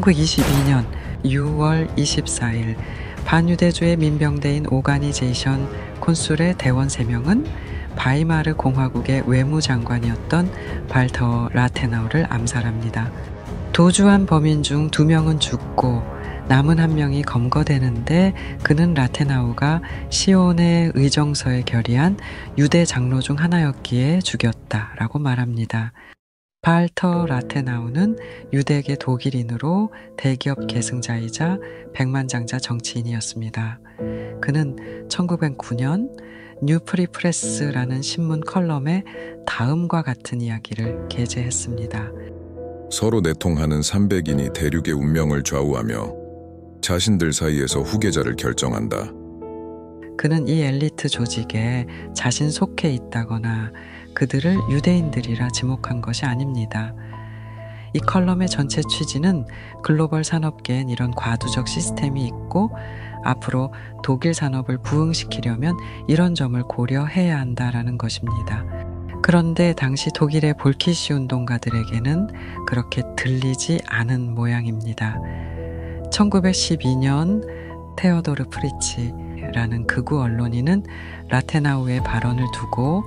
1922년 6월 24일 반유대주의 민병대인 오가니제이션 콘술의 대원 3명은 바이마르 공화국의 외무장관이었던 발터 라테나우를 암살합니다. 도주한 범인 중 2명은 죽고 남은 1명이 검거되는데 그는 라테나우가 시온의 의정서에 결의한 유대 장로 중 하나였기에 죽였다라고 말합니다. 발터 라테나우는 유대계 독일인으로 대기업 계승자이자 백만장자 정치인이었습니다. 그는 1909년 뉴프리 프레스라는 신문 컬럼에 다음과 같은 이야기를 게재했습니다. 서로 내통하는 300인이 대륙의 운명을 좌우하며 자신들 사이에서 후계자를 결정한다. 그는 이 엘리트 조직에 자신 속해 있다거나 그들을 유대인들이라 지목한 것이 아닙니다. 이 컬럼의 전체 취지는 글로벌 산업계엔 이런 과두적 시스템이 있고 앞으로 독일 산업을 부흥시키려면 이런 점을 고려해야 한다라는 것입니다. 그런데 당시 독일의 볼키시 운동가들에게는 그렇게 들리지 않은 모양입니다. 1912년 테오도르 프리치라는 극우 언론인은 라테나우의 발언을 두고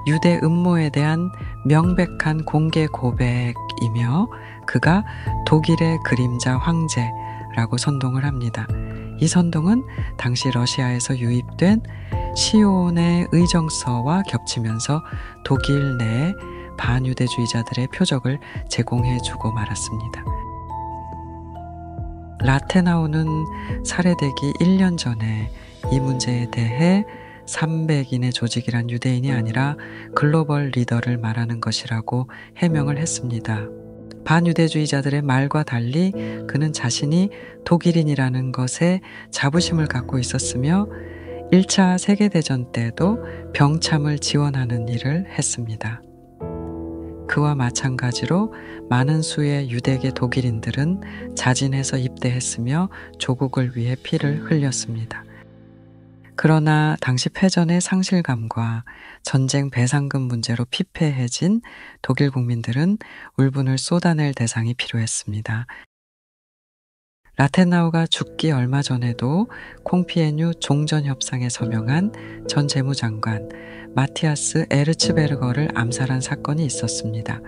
유대 음모에 대한 명백한 공개 고백이며 그가 독일의 그림자 황제라고 선동을 합니다. 이 선동은 당시 러시아에서 유입된 시온의 의정서와 겹치면서 독일 내 반유대주의자들의 표적을 제공해주고 말았습니다. 라테나우는 살해되기 1년 전에 이 문제에 대해 300인의 조직이란 유대인이 아니라 글로벌 리더를 말하는 것이라고 해명을 했습니다. 반유대주의자들의 말과 달리 그는 자신이 독일인이라는 것에 자부심을 갖고 있었으며 1차 세계대전 때도 병참을 지원하는 일을 했습니다. 그와 마찬가지로 많은 수의 유대계 독일인들은 자진해서 입대했으며 조국을 위해 피를 흘렸습니다. 그러나 당시 패전의 상실감과 전쟁 배상금 문제로 피폐해진 독일 국민들은 울분을 쏟아낼 대상이 필요했습니다. 라테나우가 죽기 얼마 전에도 콩피에뉴 종전협상에 서명한 전 재무장관 마티아스 에르츠베르거를 암살한 사건이 있었습니다.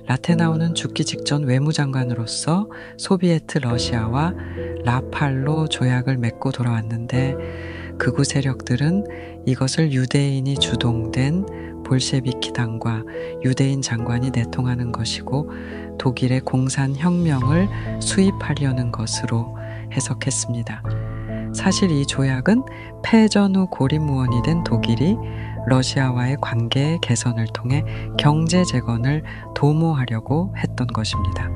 라테나우는 죽기 직전 외무장관으로서 소비에트 러시아와 라팔로 조약을 맺고 돌아왔는데 극우 세력들은 이것을 유대인이 주동된 볼셰비키당과 유대인 장관이 내통하는 것이고 독일의 공산혁명을 수입하려는 것으로 해석했습니다. 사실 이 조약은 패전 후 고립무원이 된 독일이 러시아와의 관계 개선을 통해 경제 재건을 도모하려고 했던 것입니다.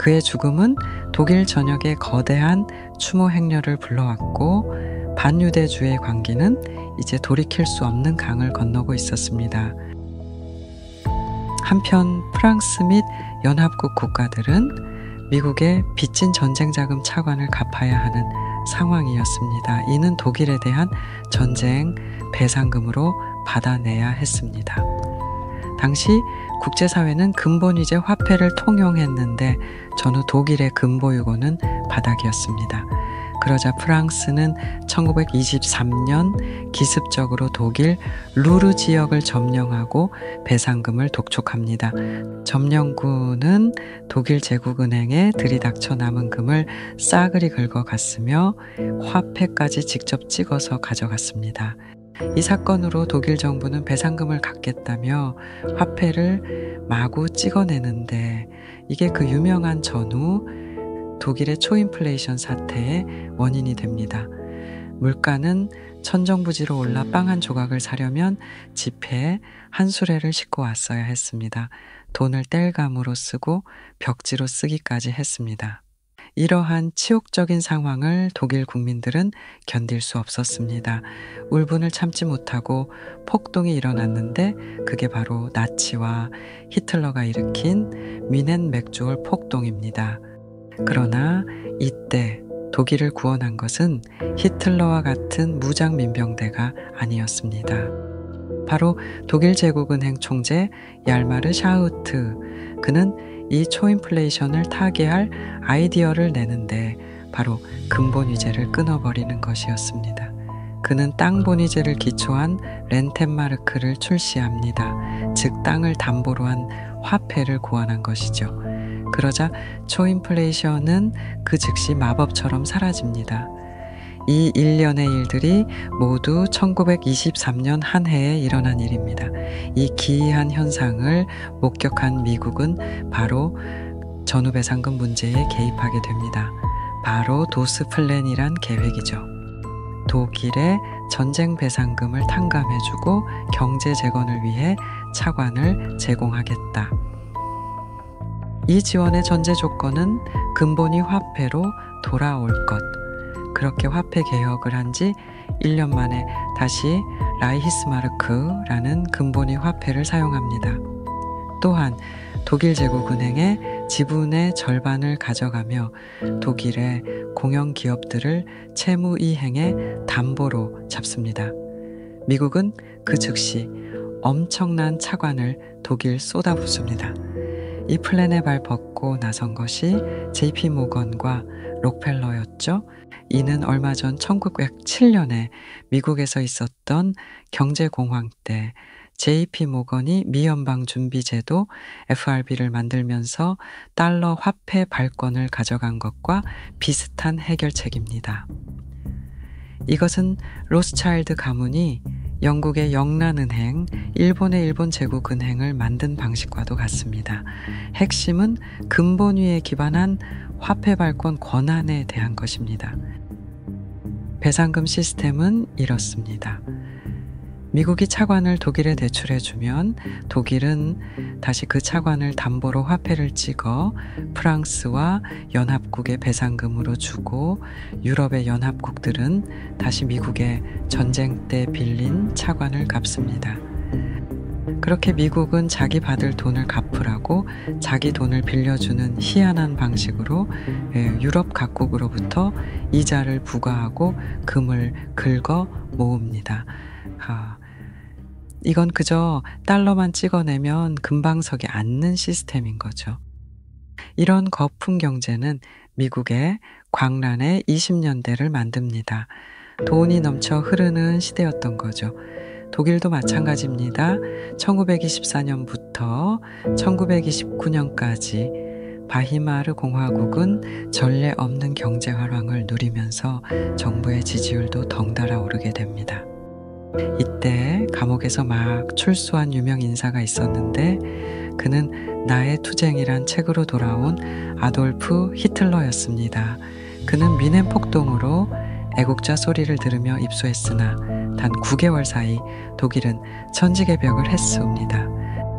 그의 죽음은 독일 전역에 거대한 추모 행렬을 불러왔고 반유대주의 광기는 이제 돌이킬 수 없는 강을 건너고 있었습니다. 한편 프랑스 및 연합국 국가들은 미국의 빚진 전쟁 자금 차관을 갚아야 하는 상황이었습니다. 이는 독일에 대한 전쟁 배상금으로 받아내야 했습니다. 당시 국제사회는 근본위제 화폐를 통용했는데 전후 독일의 근보유고는 바닥이었습니다. 그러자 프랑스는 1923년 기습적으로 독일 루르 지역을 점령하고 배상금을 독촉합니다. 점령군은 독일 제국은행에 들이닥쳐 남은 금을 싸그리 긁어갔으며 화폐까지 직접 찍어서 가져갔습니다. 이 사건으로 독일 정부는 배상금을 갚겠다며 화폐를 마구 찍어내는데 이게 그 유명한 전후 독일의 초인플레이션 사태의 원인이 됩니다. 물가는 천정부지로 올라 빵 한 조각을 사려면 지폐에 한 수레를 싣고 왔어야 했습니다. 돈을 땔감으로 쓰고 벽지로 쓰기까지 했습니다. 이러한 치욕적인 상황을 독일 국민들은 견딜 수 없었습니다. 울분을 참지 못하고 폭동이 일어났는데 그게 바로 나치와 히틀러가 일으킨 뮌헨 맥주홀 폭동입니다. 그러나 이때 독일을 구원한 것은 히틀러와 같은 무장 민병대가 아니었습니다. 바로 독일 제국은행 총재 얄마르 샤우트. 그는 이 초인플레이션을 타개할 아이디어를 내는데 바로 근본위제를 끊어버리는 것이었습니다. 그는 땅 본위제를 기초한 렌텐마르크를 출시합니다. 즉 땅을 담보로 한 화폐를 고안한 것이죠. 그러자 초인플레이션은 그 즉시 마법처럼 사라집니다. 이 일련의 일들이 모두 1923년 한 해에 일어난 일입니다. 이 기이한 현상을 목격한 미국은 바로 전후배상금 문제에 개입하게 됩니다. 바로 도스 플랜이란 계획이죠. 독일의 전쟁 배상금을 탕감해주고 경제 재건을 위해 차관을 제공하겠다. 이 지원의 전제 조건은 근본이 화폐로 돌아올 것. 그렇게 화폐 개혁을 한 지 1년 만에 다시 라이히스마르크라는 근본이 화폐를 사용합니다. 또한 독일 제국은행의 지분의 절반을 가져가며 독일의 공영 기업들을 채무 이행의 담보로 잡습니다. 미국은 그 즉시 엄청난 차관을 독일 쏟아붓습니다. 이 플랜에 발벗고 나선 것이 JP 모건과 록펠러였죠. 이는 얼마 전 1907년에 미국에서 있었던 경제공황 때 JP 모건이 미연방준비제도 FRB를 만들면서 달러 화폐 발권을 가져간 것과 비슷한 해결책입니다. 이것은 로스차일드 가문이 영국의 영란은행, 일본의 일본제국은행을 만든 방식과도 같습니다. 핵심은 근본위에 기반한 화폐 발권 권한에 대한 것입니다. 배상금 시스템은 이렇습니다. 미국이 차관을 독일에 대출해주면 독일은 다시 그 차관을 담보로 화폐를 찍어 프랑스와 연합국에 배상금으로 주고 유럽의 연합국들은 다시 미국의 전쟁 때 빌린 차관을 갚습니다. 그렇게 미국은 자기 받을 돈을 갚으라고 자기 돈을 빌려주는 희한한 방식으로 유럽 각국으로부터 이자를 부과하고 금을 긁어 모읍니다. 이건 그저 달러만 찍어내면 금방석이 않는 시스템인 거죠. 이런 거품 경제는 미국의 광란의 20년대를 만듭니다. 돈이 넘쳐 흐르는 시대였던 거죠. 독일도 마찬가지입니다. 1924년부터 1929년까지 바히마르 공화국은 전례 없는 경제 활황을 누리면서 정부의 지지율도 덩달아 오르게 됩니다. 이때 감옥에서 막 출소한 유명 인사가 있었는데 그는 나의 투쟁이란 책으로 돌아온 아돌프 히틀러였습니다. 그는 뮌헨 폭동으로 애국자 소리를 들으며 입소했으나 단 9개월 사이 독일은 천지개벽을 했습니다.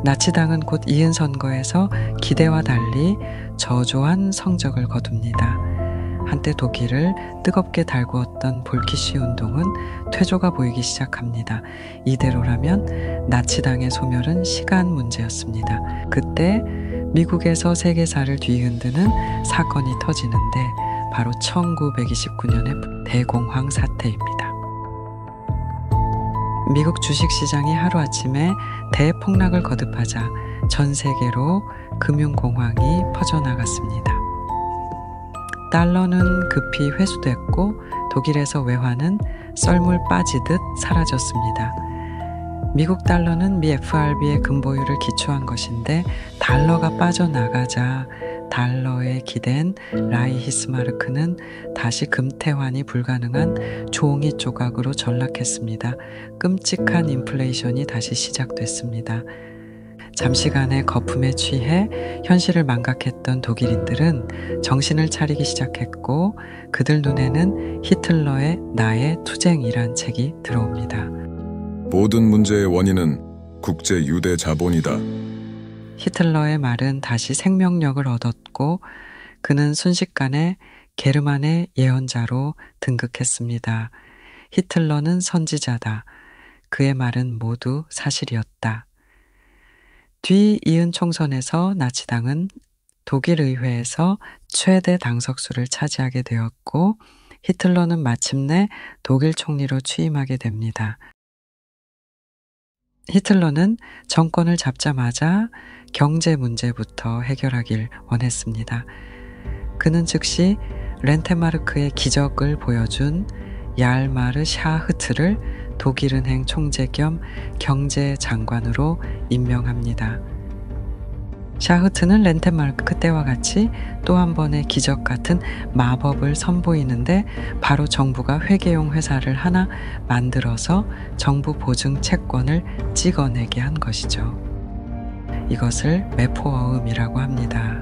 나치당은 곧 이은 선거에서 기대와 달리 저조한 성적을 거둡니다. 한때 독일을 뜨겁게 달구었던 볼키시 운동은 퇴조가 보이기 시작합니다. 이대로라면 나치당의 소멸은 시간 문제였습니다. 그때 미국에서 세계사를 뒤흔드는 사건이 터지는데 바로 1929년의 대공황 사태입니다. 미국 주식시장이 하루아침에 대폭락을 거듭하자 전 세계로 금융공황이 퍼져나갔습니다. 달러는 급히 회수됐고 독일에서 외환은 썰물 빠지듯 사라졌습니다. 미국 달러는 미 FRB의 근보율을 기초한 것인데 달러가 빠져나가자 달러에 기댄 라이히스마르크는 다시 금태환이 불가능한 종이 조각으로 전락했습니다. 끔찍한 인플레이션이 다시 시작됐습니다. 잠시간의 거품에 취해 현실을 망각했던 독일인들은 정신을 차리기 시작했고 그들 눈에는 히틀러의 나의 투쟁이란 책이 들어옵니다. 모든 문제의 원인은 국제 유대 자본이다. 히틀러의 말은 다시 생명력을 얻었고 그는 순식간에 게르만의 예언자로 등극했습니다. 히틀러는 선지자다. 그의 말은 모두 사실이었다. 뒤이은 총선에서 나치당은 독일 의회에서 최대 당석수를 차지하게 되었고 히틀러는 마침내 독일 총리로 취임하게 됩니다. 히틀러는 정권을 잡자마자 경제 문제부터 해결하길 원했습니다. 그는 즉시 렌테마르크의 기적을 보여준 야알마르 샤흐트를 독일은행 총재 겸 경제장관으로 임명합니다. 샤흐트는 렌테마르크 때와 같이 또 한 번의 기적 같은 마법을 선보이는데 바로 정부가 회계용 회사를 하나 만들어서 정부 보증 채권을 찍어내게 한 것이죠. 이것을 매포어음이라고 합니다.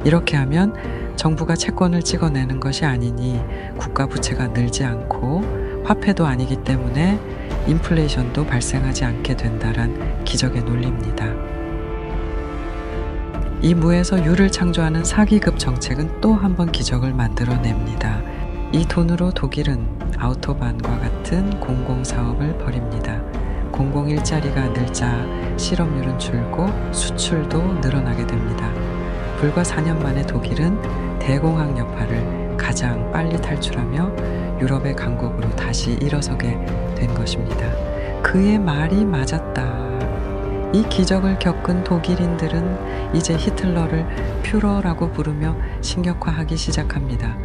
이렇게 하면 정부가 채권을 찍어내는 것이 아니니 국가 부채가 늘지 않고 화폐도 아니기 때문에 인플레이션도 발생하지 않게 된다란 기적의 논리입니다. 이 무에서 유를 창조하는 사기급 정책은 또 한 번 기적을 만들어냅니다. 이 돈으로 독일은 아우토반과 같은 공공사업을 벌입니다. 공공 일자리가 늘자 실업률은 줄고 수출도 늘어나게 됩니다. 불과 4년 만에 독일은 대공황 여파를 가장 빨리 탈출하며 유럽의 강국으로 다시 일어서게 된 것입니다. 그의 말이 맞았다. 이 기적을 겪은 독일인들은 이제 히틀러를 퓨러라고 부르며 신격화하기 시작합니다.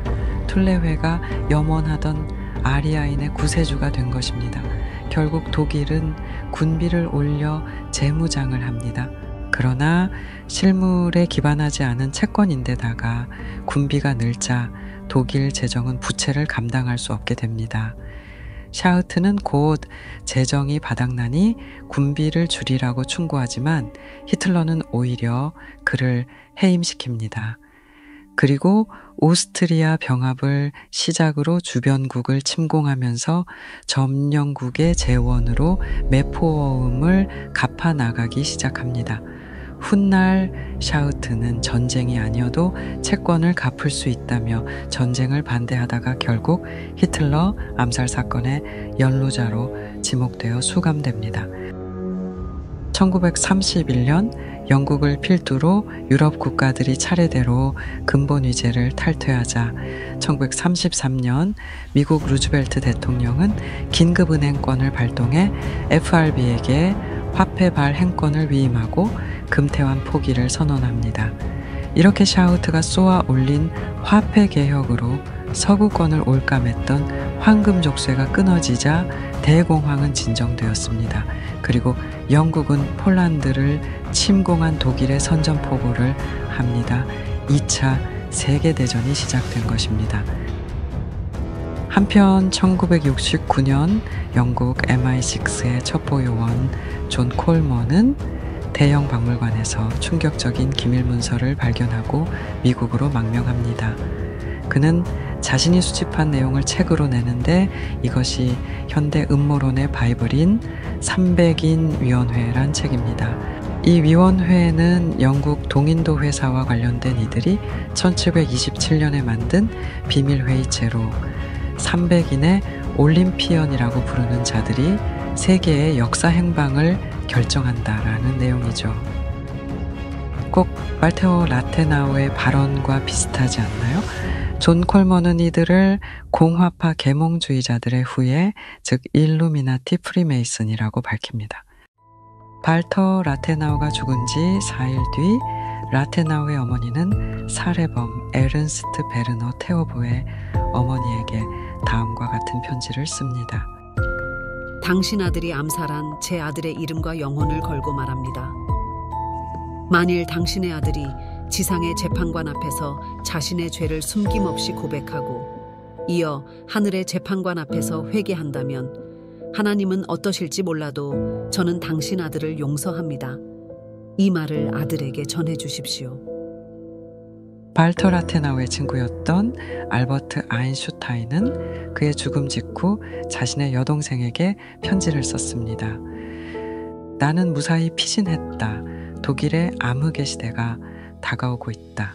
툴레회가 염원하던 아리아인의 구세주가 된 것입니다. 결국 독일은 군비를 올려 재무장을 합니다. 그러나 실물에 기반하지 않은 채권인데다가 군비가 늘자 독일 재정은 부채를 감당할 수 없게 됩니다. 샤흐트는 곧 재정이 바닥나니 군비를 줄이라고 충고하지만 히틀러는 오히려 그를 해임시킵니다. 그리고 오스트리아 병합을 시작으로 주변국을 침공하면서 점령국의 재원으로 매포어음을 갚아 나가기 시작합니다. 훗날 샤흐트는 전쟁이 아니어도 채권을 갚을 수 있다며 전쟁을 반대하다가 결국 히틀러 암살 사건의 연루자로 지목되어 수감됩니다. 1931년 영국을 필두로 유럽 국가들이 차례대로 근본 위제를 탈퇴하자 1933년 미국 루즈벨트 대통령은 긴급은행권을 발동해 FRB에게 화폐 발행권을 위임하고 금태환 포기를 선언합니다. 이렇게 샤흐트가 쏘아 올린 화폐 개혁으로 서구권을 올감했던 황금 족쇄가 끊어지자 대공황은 진정되었습니다. 그리고 영국은 폴란드를 침공한 독일의 선전포고를 합니다. 2차 세계대전이 시작된 것입니다. 한편 1969년 영국 MI6의 첩보요원 존 콜먼은 대형 박물관에서 충격적인 기밀문서를 발견하고 미국으로 망명합니다. 그는 자신이 수집한 내용을 책으로 내는데 이것이 현대 음모론의 바이블인 300인 위원회란 책입니다. 이 위원회는 영국 동인도 회사와 관련된 이들이 1727년에 만든 비밀회의체로 300인의 올림피언이라고 부르는 자들이 세계의 역사 행방을 결정한다라는 내용이죠. 꼭 말테오 라테나우의 발언과 비슷하지 않나요? 존 콜먼은 이들을 공화파 계몽주의자들의 후예, 즉 일루미나티 프리메이슨이라고 밝힙니다. 발터 라테나우가 죽은 지 4일 뒤 라테나우의 어머니는 살해범 에른스트 베르너 테오보의 어머니에게 다음과 같은 편지를 씁니다. 당신 아들이 암살한 제 아들의 이름과 영혼을 걸고 말합니다. 만일 당신의 아들이 지상의 재판관 앞에서 자신의 죄를 숨김없이 고백하고 이어 하늘의 재판관 앞에서 회개한다면 하나님은 어떠실지 몰라도 저는 당신 아들을 용서합니다. 이 말을 아들에게 전해주십시오. 발터 라테나우의 친구였던 알버트 아인슈타인은 그의 죽음 직후 자신의 여동생에게 편지를 썼습니다. 나는 무사히 피신했다. 독일의 암흑의 시대가 다가오고 있다.